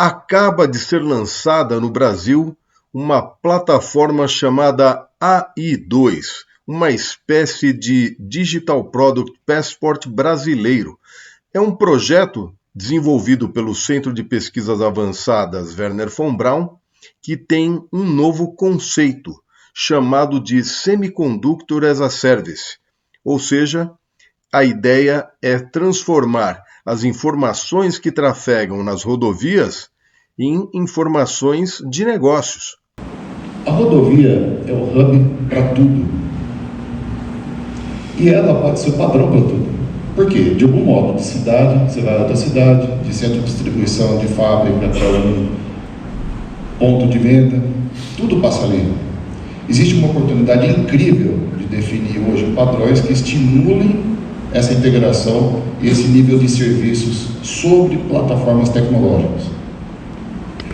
Acaba de ser lançada no Brasil uma plataforma chamada AI2, uma espécie de Digital Product Passport brasileiro. É um projeto desenvolvido pelo Centro de Pesquisas Avançadas Wernher von Braun, que tem um novo conceito, chamado de Semiconductor as a Service. Ou seja, a ideia é transformar as informações que trafegam nas rodovias em informações de negócios. A rodovia é o hub para tudo. E ela pode ser o padrão para tudo. Por quê? De algum modo, de cidade, você vai a outra cidade, de centro de distribuição, de fábrica, para um ponto de venda, tudo passa ali. Existe uma oportunidade incrível de definir hoje padrões que estimulem essa integração e esse nível de serviços sobre plataformas tecnológicas.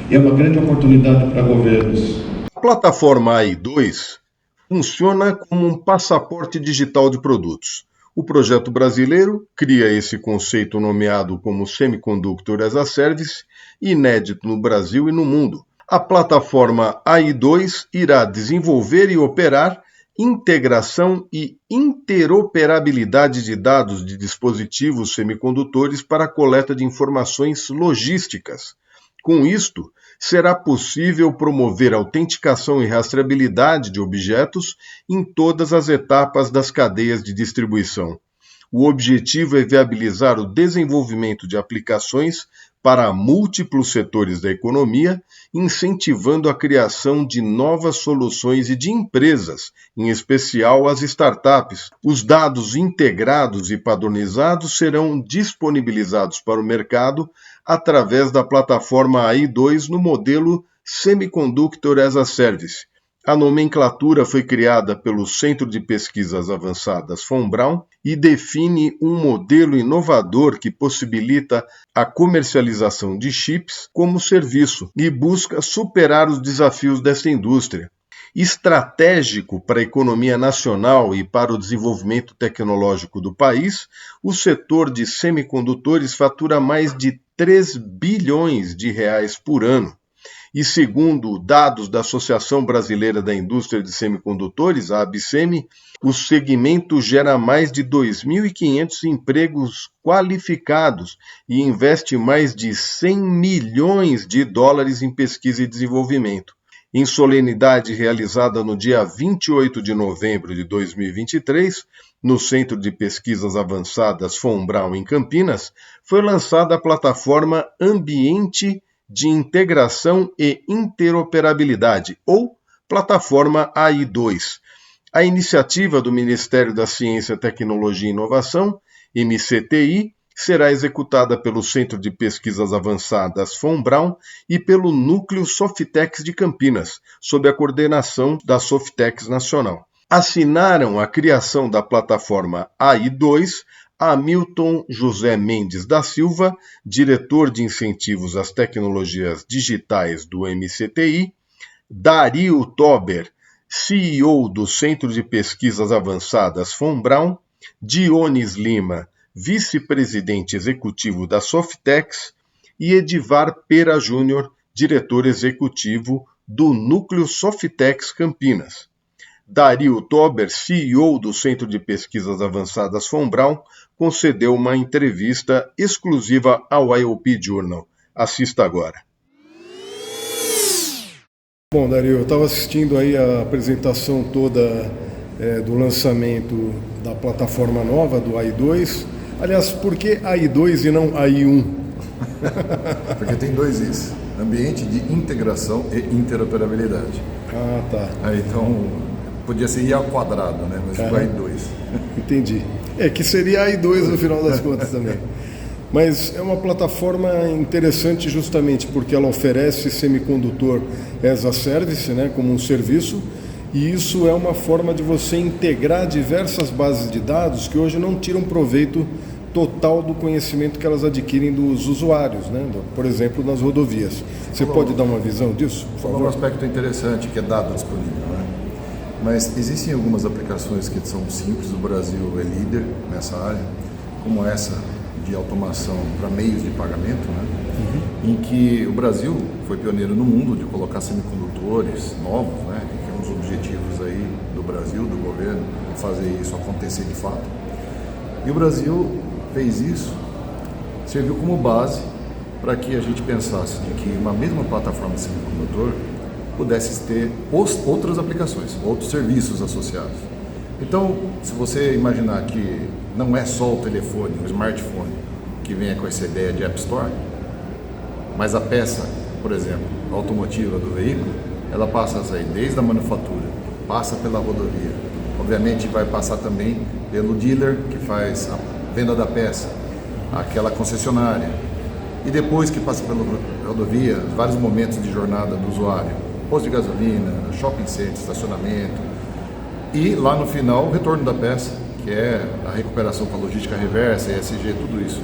E é uma grande oportunidade para governos. A plataforma AI2 funciona como um passaporte digital de produtos. O projeto brasileiro cria esse conceito nomeado como Semiconductor as a Service, inédito no Brasil e no mundo. A plataforma AI2 irá desenvolver e operar integração e interoperabilidade de dados de dispositivos semicondutores para a coleta de informações logísticas. Com isto, será possível promover autenticação e rastreabilidade de objetos em todas as etapas das cadeias de distribuição. O objetivo é viabilizar o desenvolvimento de aplicações para múltiplos setores da economia, incentivando a criação de novas soluções e de empresas, em especial as startups. Os dados integrados e padronizados serão disponibilizados para o mercado através da plataforma AI2 no modelo Semiconductor as a Service. A nomenclatura foi criada pelo Centro de Pesquisas Avançadas von Braun e define um modelo inovador que possibilita a comercialização de chips como serviço e busca superar os desafios desta indústria. Estratégico para a economia nacional e para o desenvolvimento tecnológico do país, o setor de semicondutores fatura mais de 3 bilhões de reais por ano. E segundo dados da Associação Brasileira da Indústria de Semicondutores, a ABSEMI, o segmento gera mais de 2.500 empregos qualificados e investe mais de 100 milhões de dólares em pesquisa e desenvolvimento. Em solenidade realizada no dia 28 de novembro de 2023, no Centro de Pesquisas Avançadas von Braun, em Campinas, foi lançada a plataforma Ambiente de Integração e Interoperabilidade, ou Plataforma AI2. A iniciativa do Ministério da Ciência, Tecnologia e Inovação, MCTI, será executada pelo Centro de Pesquisas Avançadas von Braun e pelo Núcleo Softex de Campinas, sob a coordenação da Softex Nacional. Assinaram a criação da plataforma AI2 Hamilton José Mendes da Silva, diretor de incentivos às tecnologias digitais do MCTI, Dario Tober, CEO do Centro de Pesquisas Avançadas von Braun, Dionis Lima, vice-presidente executivo da Softex, e Edivar Pera Júnior, diretor executivo do Núcleo Softex Campinas. Dario Tober, CEO do Centro de Pesquisas Avançadas von Braun, concedeu uma entrevista exclusiva ao IoP Journal. Assista agora. Bom, Dario, eu estava assistindo aí a apresentação toda do lançamento da plataforma nova do AI2. Aliás, por que AI2 e não AI1? Porque tem dois Is. Ambiente de integração e interoperabilidade. Ah, tá. Então, podia ser I ao quadrado, né? Mas ficou AI2. Entendi. Que seria AI2 no final das contas também. Mas é uma plataforma interessante justamente porque ela oferece semicondutor as a service, né, como um serviço, e isso é uma forma de você integrar diversas bases de dados que hoje não tiram proveito total do conhecimento que elas adquirem dos usuários, né? Por exemplo, nas rodovias. Você pode dar uma visão disso, por favor? Um aspecto interessante que é dado disponível, né? Mas existem algumas aplicações que são simples, o Brasil é líder nessa área, como essa de automação para meios de pagamento, né? em que o Brasil foi pioneiro no mundo de colocar semicondutores novos, né, que é um dos objetivos aí do Brasil, do governo, fazer isso acontecer de fato. E o Brasil fez isso, serviu como base para que a gente pensasse de que uma mesma plataforma de semicondutor pudesse ter outras aplicações, outros serviços associados. Então, se você imaginar que não é só o telefone, o smartphone que vem com essa ideia de App Store, mas a peça, por exemplo, automotiva do veículo, ela passa aí desde a manufatura, passa pela rodovia, obviamente vai passar também pelo dealer que faz a venda da peça, aquela concessionária, e depois que passa pela rodovia, vários momentos de jornada do usuário, posto de gasolina, shopping center, estacionamento, e lá no final o retorno da peça, que é a recuperação com a logística reversa, ESG, tudo isso,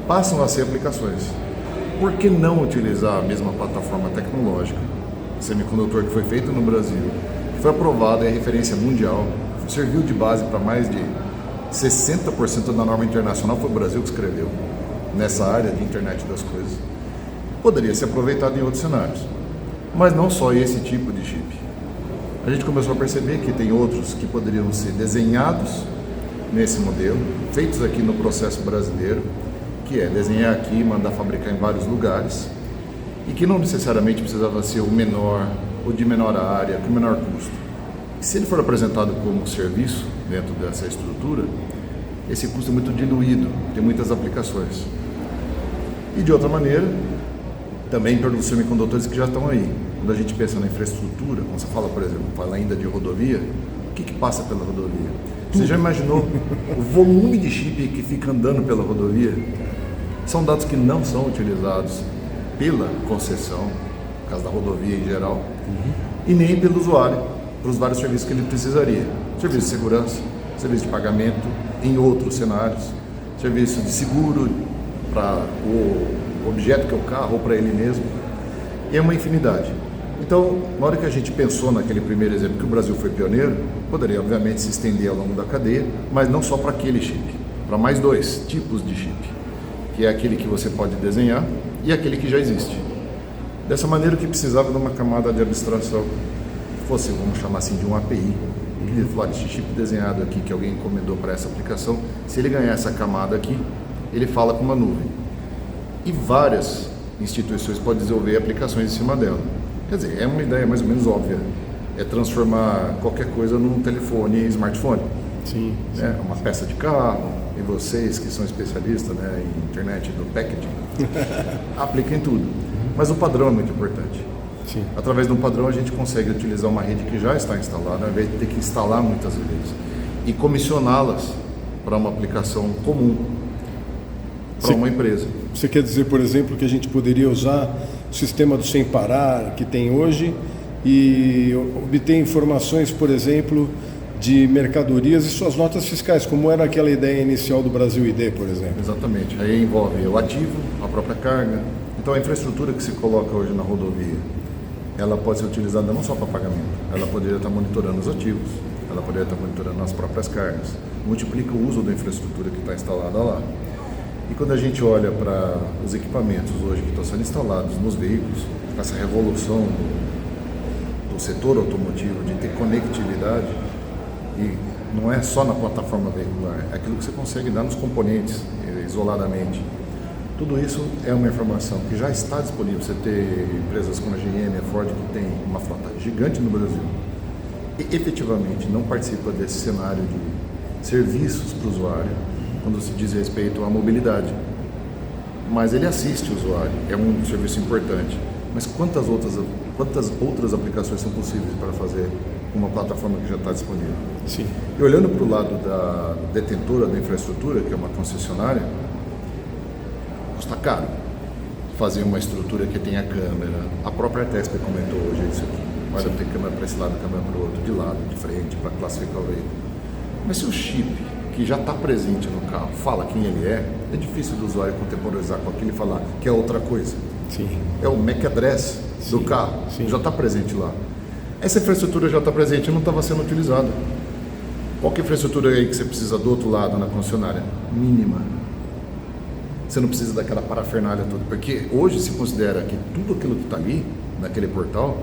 passam a ser aplicações. Por que não utilizar a mesma plataforma tecnológica, semicondutor que foi feito no Brasil, que foi aprovada, é referência mundial, serviu de base para mais de 60% da norma internacional, foi o Brasil que escreveu nessa área de internet das coisas. Poderia ser aproveitado em outros cenários, mas não só esse tipo de chip. A gente começou a perceber que tem outros que poderiam ser desenhados nesse modelo, feitos aqui no processo brasileiro, que é desenhar aqui e mandar fabricar em vários lugares, e que não necessariamente precisava ser o menor, ou de menor área, com menor custo. E se ele for apresentado como serviço dentro dessa estrutura, esse custo é muito diluído, tem muitas aplicações. E de outra maneira, também pelos semicondutores que já estão aí. Quando a gente pensa na infraestrutura, quando você fala, por exemplo, fala ainda de rodovia, o que passa pela rodovia? Você já imaginou o volume de chip que fica andando pela rodovia? São dados que não são utilizados pela concessão, no caso da rodovia em geral, e nem pelo usuário, para os vários serviços que ele precisaria. Serviço de segurança, serviço de pagamento, em outros cenários, serviço de seguro para o objeto que é o carro ou para ele mesmo. E é uma infinidade. Então, na hora que a gente pensou naquele primeiro exemplo que o Brasil foi pioneiro, poderia obviamente se estender ao longo da cadeia, mas não só para aquele chip, para mais dois tipos de chip, que é aquele que você pode desenhar e aquele que já existe. Dessa maneira, que precisava de uma camada de abstração, que fosse, vamos chamar assim, de um API. Ele falou, esse chip desenhado aqui que alguém encomendou para essa aplicação, se ele ganhar essa camada aqui, ele fala com uma nuvem. E várias instituições podem desenvolver aplicações em cima dela. Quer dizer, é uma ideia mais ou menos óbvia. É transformar qualquer coisa num telefone e smartphone. Sim. É uma peça de carro, e vocês que são especialistas, né, em internet do packaging, apliquem tudo. Mas o padrão é muito importante. Sim. Através de um padrão a gente consegue utilizar uma rede que já está instalada, ao invés de ter que instalar muitas vezes, e comissioná-las para uma aplicação comum para uma empresa. Você quer dizer, por exemplo, que a gente poderia usar o sistema do sem parar que tem hoje e obter informações, por exemplo, de mercadorias e suas notas fiscais, como era aquela ideia inicial do Brasil ID, por exemplo? Exatamente. Aí envolve o ativo, a própria carga. Então a infraestrutura que se coloca hoje na rodovia, ela pode ser utilizada não só para pagamento, ela poderia estar monitorando os ativos, ela poderia estar monitorando as próprias cargas, multiplica o uso da infraestrutura que está instalada lá. E quando a gente olha para os equipamentos hoje que estão sendo instalados nos veículos, essa revolução do setor automotivo de ter conectividade, e não é só na plataforma veicular, é aquilo que você consegue dar nos componentes isoladamente. Tudo isso é uma informação que já está disponível. Você tem empresas como a GM, a Ford, que tem uma frota gigante no Brasil e efetivamente não participa desse cenário de serviços para o usuário quando se diz respeito à mobilidade. Mas ele assiste o usuário, é um serviço importante. Mas quantas outras aplicações são possíveis para fazer uma plataforma que já está disponível? Sim. E olhando para o lado da detentora da infraestrutura, que é uma concessionária, custa caro fazer uma estrutura que tenha câmera. A própria Artesp comentou hoje isso aqui. Olha, tem câmera para esse lado, câmera para o outro, de lado, de frente, para classificar o veículo. Mas se o chip, que já está presente no carro, fala quem ele é difícil do usuário contemporaneizar com aquilo e falar que é outra coisa. Sim. É o MAC address do carro, sim. Já está presente lá. Essa infraestrutura já está presente e não estava sendo utilizada. Qual que é a infraestrutura aí que você precisa do outro lado na concessionária? Mínima. você não precisa daquela parafernália toda, porque hoje se considera que tudo aquilo que está ali, naquele portal,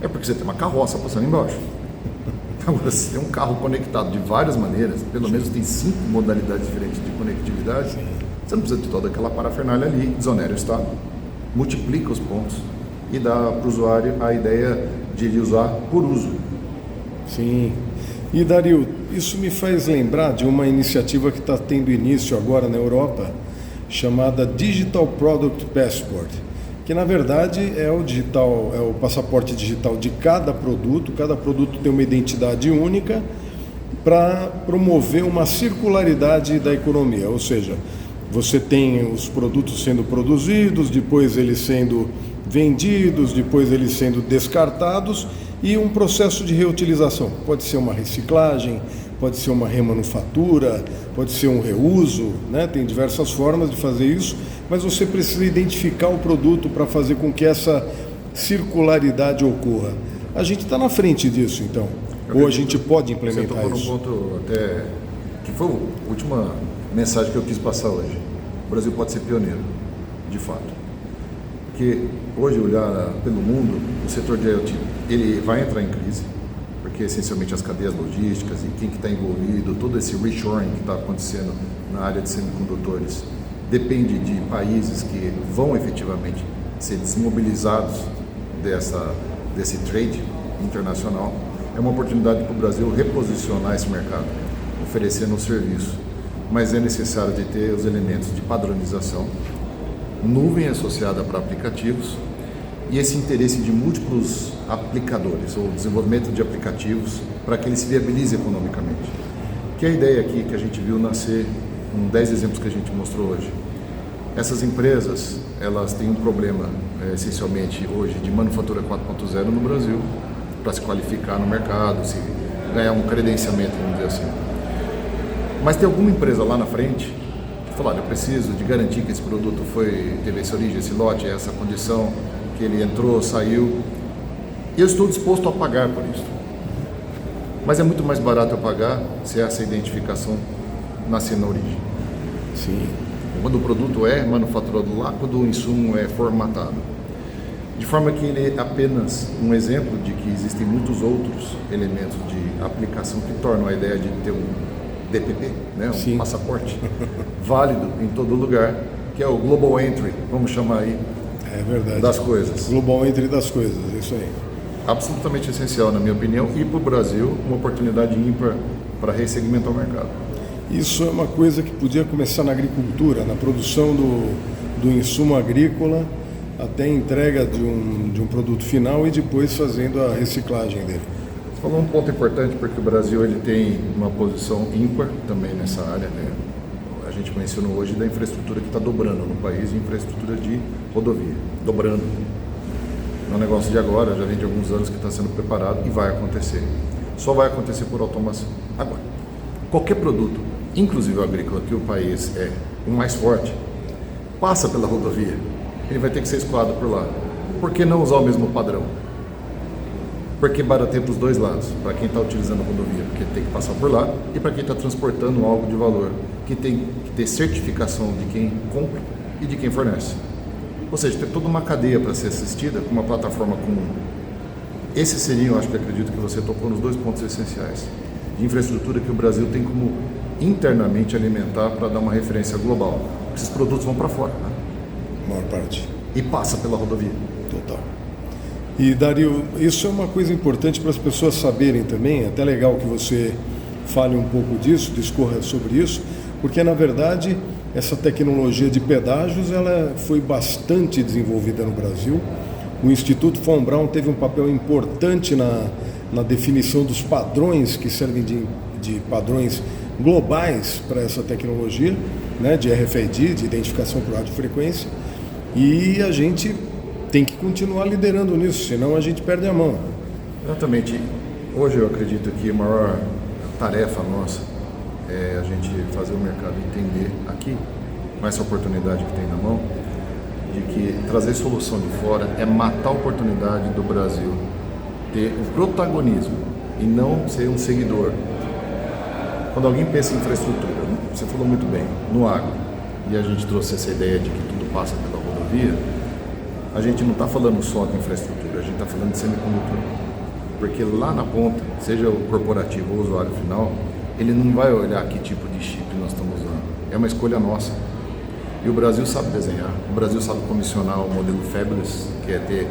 é porque você tem uma carroça passando embaixo. Agora, se tem um carro conectado de várias maneiras, pelo menos tem 5 modalidades diferentes de conectividade, você não precisa de toda aquela parafernália ali, desonera o Estado, multiplica os pontos e dá para o usuário a ideia de ele usar por uso. Sim. E Dario, isso me faz lembrar de uma iniciativa que está tendo início agora na Europa, chamada Digital Product Passport, que na verdade é o passaporte digital de cada produto tem uma identidade única para promover uma circularidade da economia, ou seja, você tem os produtos sendo produzidos, depois eles sendo vendidos, depois eles sendo descartados e um processo de reutilização. Pode ser uma reciclagem, pode ser uma remanufatura, pode ser um reuso, né? Tem diversas formas de fazer isso, mas você precisa identificar o produto para fazer com que essa circularidade ocorra. A gente está na frente disso, então. Ou a gente pode implementar isso. Você tocou num ponto até que foi a última mensagem que eu quis passar hoje. O Brasil pode ser pioneiro, de fato. Porque hoje, olhar pelo mundo, o setor de IoT, ele vai entrar em crise, porque essencialmente as cadeias logísticas e quem que está envolvido, todo esse reshoring que está acontecendo na área de semicondutores, depende de países que vão efetivamente ser desmobilizados desse trade internacional. É uma oportunidade para o Brasil reposicionar esse mercado, oferecendo um serviço, mas é necessário de ter os elementos de padronização, nuvem associada para aplicativos e esse interesse de múltiplos aplicadores ou desenvolvimento de aplicativos para que ele se viabilize economicamente. Que é a ideia aqui que a gente viu nascer com 10 exemplos que a gente mostrou hoje. Essas empresas, elas têm um problema, essencialmente hoje, de manufatura 4.0 no Brasil, para se qualificar no mercado, se ganhar um credenciamento, vamos dizer assim. Mas tem alguma empresa lá na frente que fala, eu preciso de garantir que esse produto teve essa origem, esse lote, essa condição, que ele entrou, saiu, e eu estou disposto a pagar por isso. Mas é muito mais barato eu pagar se essa identificação nascer na origem. Sim. Quando o produto é manufaturado lá, quando o insumo é formatado. De forma que ele é apenas um exemplo de que existem muitos outros elementos de aplicação que tornam a ideia de ter um DPP, né, um passaporte válido em todo lugar, que é o Global Entry, vamos chamar aí, das coisas. Global Entry das coisas, é isso aí. Absolutamente essencial, na minha opinião, e para o Brasil, uma oportunidade ímpar para ressegmentar o mercado. Isso é uma coisa que podia começar na agricultura, na produção do insumo agrícola, até a entrega de um produto final e depois fazendo a reciclagem dele. Você falou um ponto importante, porque o Brasil ele tem uma posição ímpar também nessa área, né? A gente mencionou hoje da infraestrutura que está dobrando no país, infraestrutura de rodovia, dobrando. Não é um negócio de agora, já vem de alguns anos que está sendo preparado e vai acontecer. Só vai acontecer por automação. Agora, qualquer produto, inclusive o agrícola, que o país é o mais forte, passa pela rodovia, ele vai ter que ser escoado por lá. Por que não usar o mesmo padrão? Porque barateia para os dois lados, para quem está utilizando a rodovia, porque tem que passar por lá, e para quem está transportando algo de valor, que tem que ter certificação de quem compra e de quem fornece. Ou seja, tem toda uma cadeia para ser assistida com uma plataforma comum. Esses seriam, acho que acredito que você tocou nos 2 pontos essenciais de infraestrutura que o Brasil tem como internamente alimentar para dar uma referência global. Esses produtos vão para fora, né? A maior parte. E passa pela rodovia. Total. E Dario, isso é uma coisa importante para as pessoas saberem também, é até legal que você fale um pouco disso, discorra sobre isso, porque na verdade essa tecnologia de pedágios ela foi bastante desenvolvida no Brasil. O Instituto Von Braun teve um papel importante na definição dos padrões que servem de padrões globais para essa tecnologia, né, de RFID, de identificação por radiofrequência, e a gente tem que continuar liderando nisso, senão a gente perde a mão. Exatamente. Hoje eu acredito que a maior tarefa nossa é a gente fazer o mercado entender aqui, com essa oportunidade que tem na mão, de que trazer solução de fora é matar a oportunidade do Brasil ter o protagonismo e não ser um seguidor. Quando alguém pensa em infraestrutura, você falou muito bem, no agro, e a gente trouxe essa ideia de que tudo passa pela rodovia, a gente não está falando só de infraestrutura, a gente está falando de semicondutor. Porque lá na ponta, seja o corporativo ou o usuário final, ele não vai olhar que tipo de chip nós estamos usando. É uma escolha nossa. E o Brasil sabe desenhar, o Brasil sabe comissionar o modelo Fabless, que é ter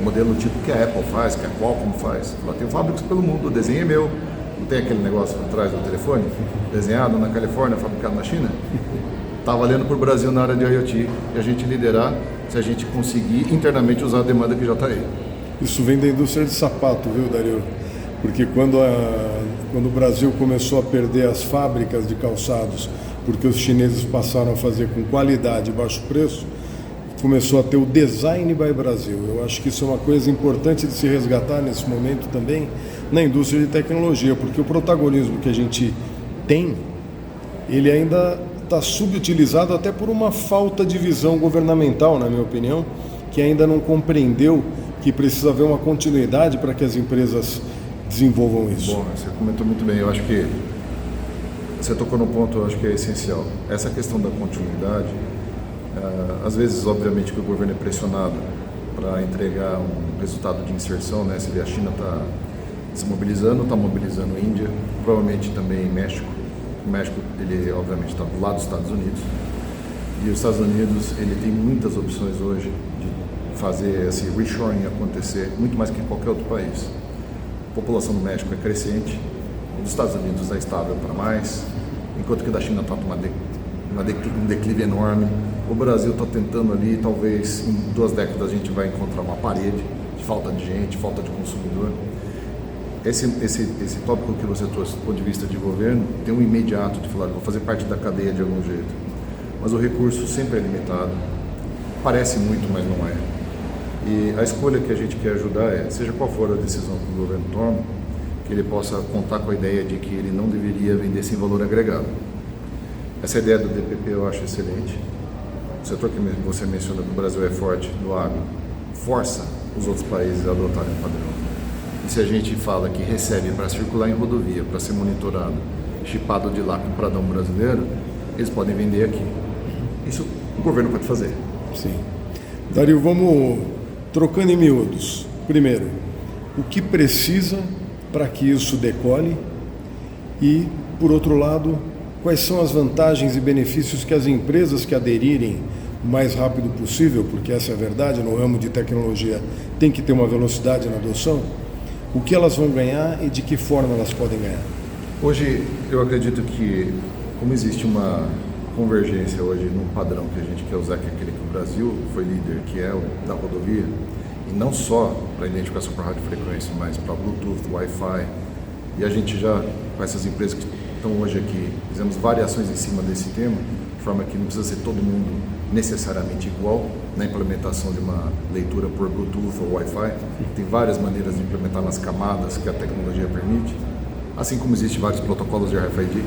um modelo tipo que a Apple faz, que a Qualcomm faz. Ela tem fábricas pelo mundo, o desenho é meu. Não tem aquele negócio atrás do telefone, desenhado na Califórnia, fabricado na China? Está valendo para o Brasil na área de IoT e a gente liderar se a gente conseguir internamente usar a demanda que já está aí. Isso vem da indústria de sapato, viu, Dario? Porque quando o Brasil começou a perder as fábricas de calçados, porque os chineses passaram a fazer com qualidade e baixo preço, começou a ter o Design by Brasil. Eu acho que isso é uma coisa importante de se resgatar nesse momento também na indústria de tecnologia, porque o protagonismo que a gente tem, ele ainda está subutilizado até por uma falta de visão governamental, na minha opinião, que ainda não compreendeu que precisa haver uma continuidade para que as empresas desenvolvam isso. Bom, você comentou muito bem. Eu acho que você tocou no ponto, eu acho que é essencial. Essa questão da continuidade, às vezes, obviamente, que o governo é pressionado para entregar um resultado de inserção, né? Você vê a China está se mobilizando, está mobilizando a Índia, provavelmente também México. O México, ele obviamente está do lado dos Estados Unidos. E os Estados Unidos, ele tem muitas opções hoje de fazer esse reshoring acontecer, muito mais que em qualquer outro país. A população do México é crescente, dos Estados Unidos é estável para mais, enquanto que da China está um declive enorme. O Brasil está tentando ali, talvez em 2 décadas a gente vai encontrar uma parede de falta de gente, falta de consumidor. Esse tópico que você trouxe do ponto de vista de governo tem um imediato de falar, vou fazer parte da cadeia de algum jeito. Mas o recurso sempre é limitado, parece muito, mas não é. E a escolha que a gente quer ajudar é, seja qual for a decisão que o governo tome, que ele possa contar com a ideia de que ele não deveria vender sem valor agregado. Essa ideia do DPP eu acho excelente. O setor que você menciona que o Brasil é forte no agro, força os outros países a adotarem o padrão. E se a gente fala que recebe para circular em rodovia, para ser monitorado, chipado de lá com o pradão brasileiro, eles podem vender aqui. Isso o governo pode fazer. Sim. Dario, vamos trocando em miúdos. Primeiro, o que precisa para que isso decole? E, por outro lado, quais são as vantagens e benefícios que as empresas que aderirem o mais rápido possível, porque essa é a verdade, no ramo de tecnologia tem que ter uma velocidade na adoção, o que elas vão ganhar e de que forma elas podem ganhar? Hoje, eu acredito que, como existe uma convergência hoje num padrão que a gente quer usar, que é aquele que o Brasil foi líder, que é o da rodovia, e não só para identificação por radiofrequência, mas para Bluetooth, Wi-Fi, e a gente já, com essas empresas que estão hoje aqui, fizemos variações em cima desse tema, de forma que não precisa ser todo mundo necessariamente igual na implementação de uma leitura por Bluetooth ou Wi-Fi. Tem várias maneiras de implementar nas camadas que a tecnologia permite, assim como existem vários protocolos de RFID.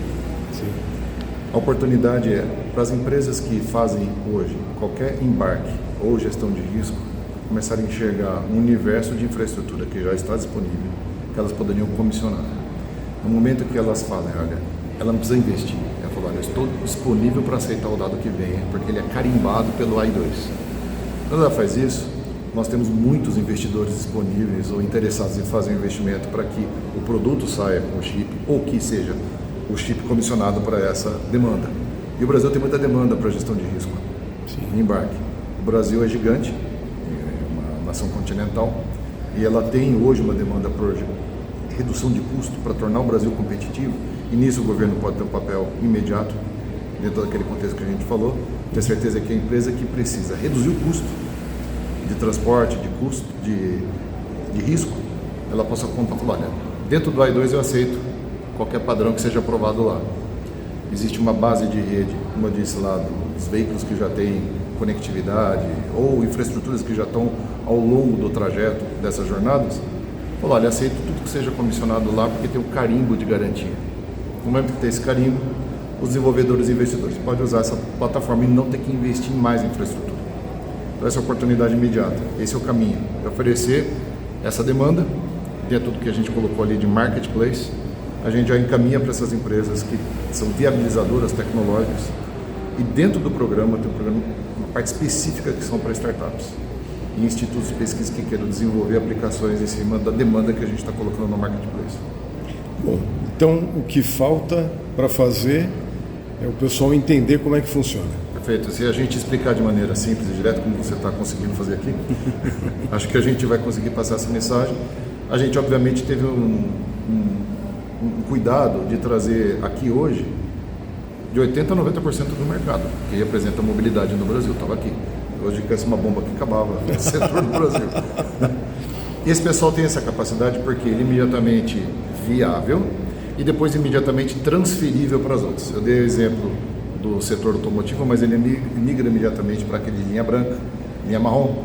Sim. A oportunidade é para as empresas que fazem hoje qualquer embarque ou gestão de risco começarem a enxergar um universo de infraestrutura que já está disponível, que elas poderiam comissionar. No momento que elas falam, olha, ela não precisa investir, ela fala, olha, eu estou disponível para aceitar o dado que vem, porque ele é carimbado pelo AI2. Quando ela faz isso, nós temos muitos investidores disponíveis ou interessados em fazer um investimento para que o produto saia com o chip ou que seja o chip comissionado para essa demanda. E o Brasil tem muita demanda para gestão de risco em embarque. O Brasil é gigante, é uma nação continental, e ela tem hoje uma demanda por redução de custo para tornar o Brasil competitivo, e nisso o governo pode ter um papel imediato, dentro daquele contexto que a gente falou, ter certeza que a empresa que precisa reduzir o custo de transporte, de custo, de risco, ela possa contar e falar, olha, dentro do AI2 eu aceito qualquer padrão que seja aprovado lá. Existe uma base de rede, como eu disse lá, dos veículos que já têm conectividade ou infraestruturas que já estão ao longo do trajeto dessas jornadas. Falou, olha, aceito tudo que seja comissionado lá porque tem um carimbo de garantia. No momento que tem esse carimbo, os desenvolvedores e investidores podem usar essa plataforma e não ter que investir em mais infraestrutura. Então essa é a oportunidade imediata, esse é o caminho, é oferecer essa demanda, dentro do que a gente colocou ali de marketplace, a gente já encaminha para essas empresas que são viabilizadoras tecnológicas E dentro do programa tem uma parte específica que são para startups e institutos de pesquisa que queiram desenvolver aplicações em cima da demanda que a gente está colocando no marketplace. Bom, então o que falta para fazer é o pessoal entender como é que funciona. Perfeito. Se a gente explicar de maneira simples e direta, como você está conseguindo fazer aqui, acho que a gente vai conseguir passar essa mensagem. A gente, obviamente, teve um cuidado de trazer aqui hoje de 80% a 90% do mercado, que representa a mobilidade no Brasil. Estava aqui. Hoje, que uma bomba que acabava no setor do Brasil. E esse pessoal tem essa capacidade porque ele é imediatamente viável e depois imediatamente transferível para as outras. Eu dei o exemplo do setor automotivo, mas ele migra imediatamente para aquele linha branca, linha marrom,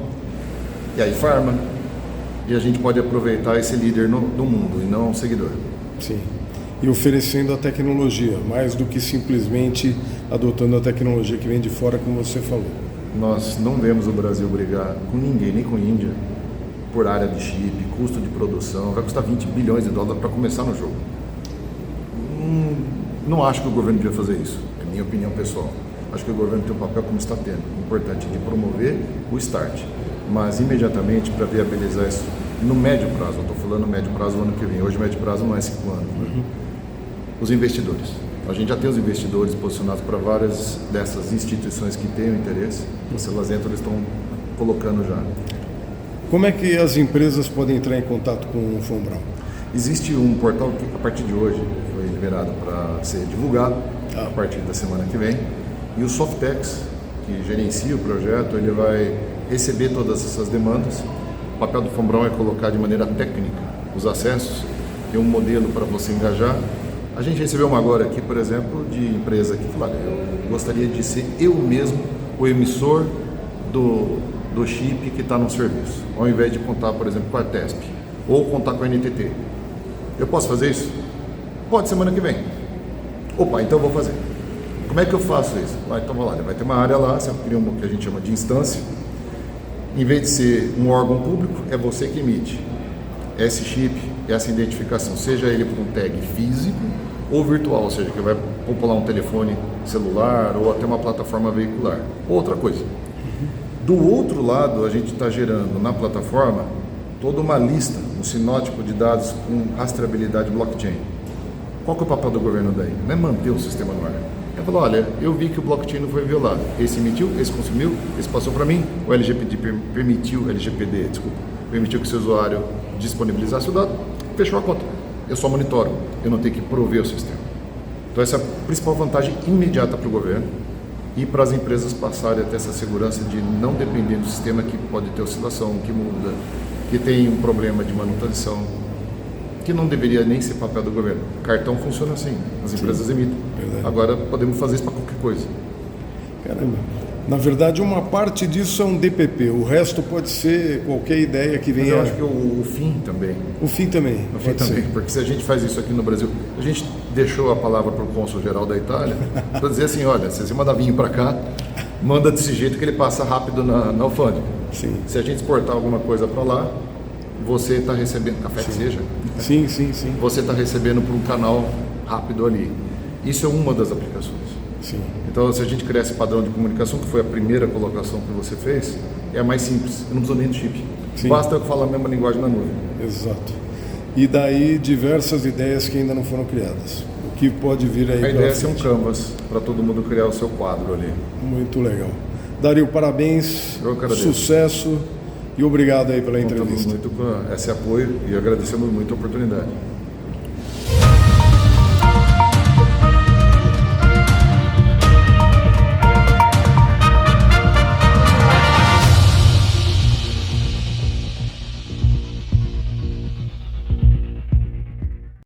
e aí farma, e a gente pode aproveitar esse líder do mundo e não um seguidor. Sim. E oferecendo a tecnologia, mais do que simplesmente adotando a tecnologia que vem de fora, como você falou. Nós não vemos o Brasil brigar com ninguém, nem com a Índia, por área de chip, custo de produção. Vai custar 20 bilhões de dólares para começar no jogo. Não acho que o governo devia fazer isso, é minha opinião pessoal. Acho que o governo tem um papel, como está tendo, importante, de promover o start, mas imediatamente para viabilizar isso no médio prazo. Eu estou falando médio prazo do ano que vem, hoje médio prazo não é 5 anos. Né? Os investidores. A gente já tem os investidores posicionados para várias dessas instituições que têm o interesse. Se elas entram, eles estão colocando já. Como é que as empresas podem entrar em contato com o Fombrão? Existe um portal que, a partir de hoje, foi liberado para ser divulgado, a partir da semana que vem. E o Softex, que gerencia o projeto, ele vai receber todas essas demandas. O papel do Fombrão é colocar de maneira técnica os acessos, ter um modelo para você engajar. A gente recebeu uma agora aqui, por exemplo, de empresa que falou: eu gostaria de ser eu mesmo o emissor do chip que está no serviço, ao invés de contar, por exemplo, com a TESP ou contar com a NTT. Eu posso fazer isso? Pode, semana que vem. Opa, então eu vou fazer. Como é que eu faço isso? Então vou lá, vai ter uma área lá, você cria uma que a gente chama de instância. Em vez de ser um órgão público, é você que emite esse chip, essa identificação, seja ele por um tag físico ou virtual, ou seja, que vai popular um telefone celular ou até uma plataforma veicular. Outra coisa. Do outro lado, a gente está gerando na plataforma toda uma lista, um sinótipo de dados com rastreabilidade blockchain. Qual que é o papel do governo daí? Não é manter o sistema no ar. É falar: olha, eu vi que o blockchain não foi violado. Esse emitiu, esse consumiu, esse passou para mim. O LGPD permitiu que o seu usuário disponibilizasse o dado, fechou a conta. Eu só monitoro, eu não tenho que prover o sistema. Então essa é a principal vantagem imediata para o governo e para as empresas passarem a ter essa segurança de não depender do sistema que pode ter oscilação, que muda, que tem um problema de manutenção, que não deveria nem ser papel do governo. Cartão funciona assim, as empresas emitem. Verdade. Agora podemos fazer isso para qualquer coisa. Caramba. Na verdade, uma parte disso é um DPP, o resto pode ser qualquer ideia que venha. Mas eu acho que o fim também. O fim também. O fim também, porque se a gente faz isso aqui no Brasil, a gente deixou a palavra para o cônsul-geral da Itália para dizer assim: olha, se você manda vinho para cá, manda desse jeito que ele passa rápido na alfândega. Sim. Se a gente exportar alguma coisa para lá, você está recebendo, café que seja, sim. Você está recebendo por um canal rápido ali. Isso é uma das aplicações. Sim. Então, se a gente criar esse padrão de comunicação, que foi a primeira colocação que você fez, é a mais simples. Eu não preciso nem do chip. Sim. Basta eu falar a mesma linguagem na nuvem. Exato. E daí diversas ideias que ainda não foram criadas. O que pode vir aí? A ideia é ser um canvas para todo mundo criar o seu quadro ali. Muito legal. Dario, parabéns, sucesso e obrigado aí pela entrevista. Contamos muito com esse apoio e agradecemos muito a oportunidade.